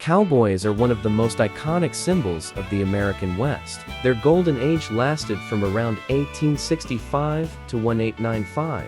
Cowboys are one of the most iconic symbols of the American West. Their golden age lasted from around 1865 to 1895.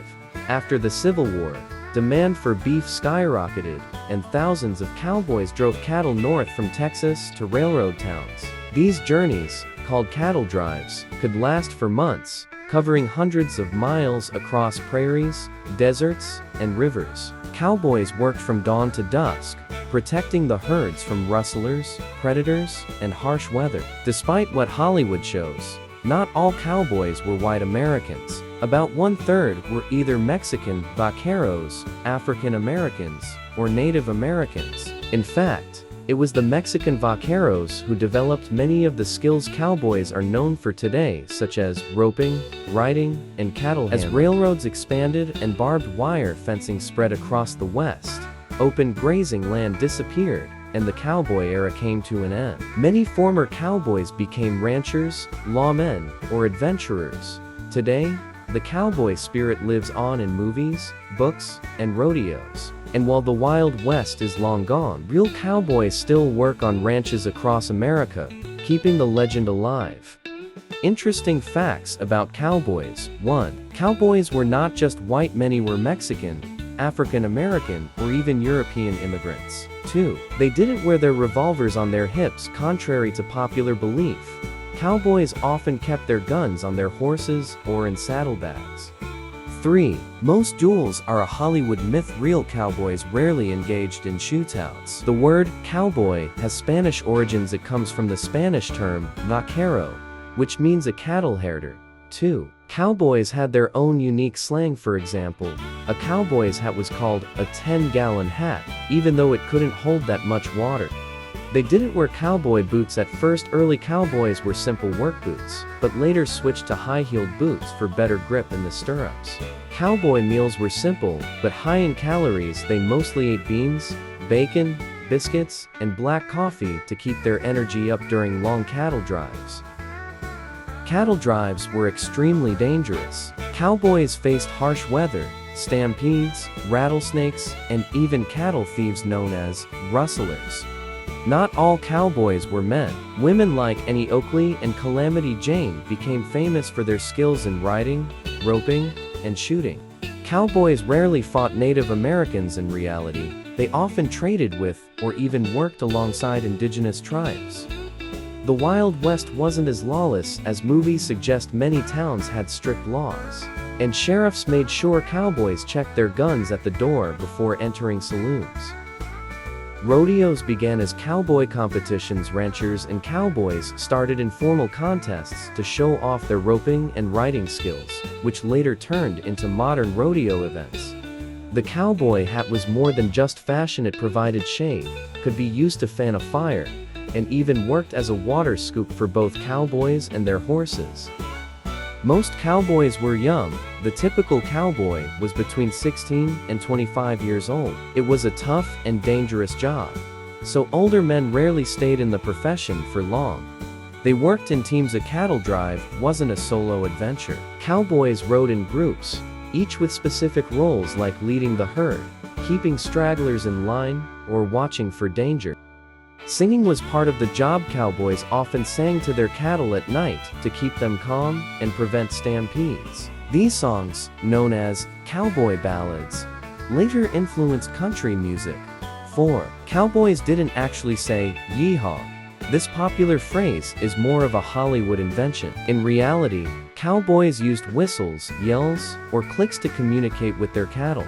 After the Civil War, demand for beef skyrocketed, and thousands of cowboys drove cattle north from Texas to railroad towns. These journeys, called cattle drives, could last for months, covering hundreds of miles across prairies, deserts, and rivers. Cowboys worked from dawn to dusk, protecting the herds from rustlers, predators, and harsh weather. Despite what Hollywood shows, not all cowboys were white Americans. About 1/3 were either Mexican vaqueros, African Americans, or Native Americans. In fact, it was the Mexican vaqueros who developed many of the skills cowboys are known for today, such as roping, riding, and cattle handling. As railroads expanded and barbed wire fencing spread across the West, open grazing land disappeared, and the cowboy era came to an end. Many former cowboys became ranchers, lawmen, or adventurers. Today, the cowboy spirit lives on in movies, books, and rodeos. And while the Wild West is long gone, real cowboys still work on ranches across America, keeping the legend alive. Interesting facts about cowboys. 1. Cowboys were not just white, many were Mexican, African American, or even European immigrants. 2. They didn't wear their revolvers on their hips, contrary to popular belief. Cowboys often kept their guns on their horses or in saddlebags. 3. Most duels are a Hollywood myth. Real cowboys rarely engaged in shootouts. The word cowboy has Spanish origins. It comes from the Spanish term vaquero, which means a cattle herder. 2. Cowboys had their own unique slang. For example, a cowboy's hat was called a 10-gallon hat, even though it couldn't hold that much water. They didn't wear cowboy boots at first. Early cowboys wore simple work boots, but later switched to high-heeled boots for better grip in the stirrups. Cowboy meals were simple, but high in calories. They mostly ate beans, bacon, biscuits, and black coffee to keep their energy up during long cattle drives. Cattle drives were extremely dangerous. Cowboys faced harsh weather, stampedes, rattlesnakes, and even cattle thieves known as rustlers. Not all cowboys were men. Women like Annie Oakley and Calamity Jane became famous for their skills in riding, roping, and shooting. Cowboys rarely fought Native Americans. In reality, they often traded with, or even worked alongside indigenous tribes. The Wild West wasn't as lawless as movies suggest. Many towns had strict laws, and sheriffs made sure cowboys checked their guns at the door before entering saloons. Rodeos began as cowboy competitions. Ranchers and cowboys started informal contests to show off their roping and riding skills, which later turned into modern rodeo events. The cowboy hat was more than just fashion. It provided shade, could be used to fan a fire, and even worked as a water scoop for both cowboys and their horses. Most cowboys were young. The typical cowboy was between 16 and 25 years old. It was a tough and dangerous job, so older men rarely stayed in the profession for long. They worked in teams. A cattle drive wasn't a solo adventure. Cowboys rode in groups, each with specific roles like leading the herd, keeping stragglers in line, or watching for danger. Singing was part of the job. Cowboys often sang to their cattle at night to keep them calm and prevent stampedes. These songs, known as cowboy ballads, later influenced country music. 4. Cowboys didn't actually say, "Yeehaw." This popular phrase is more of a Hollywood invention. In reality, cowboys used whistles, yells, or clicks to communicate with their cattle.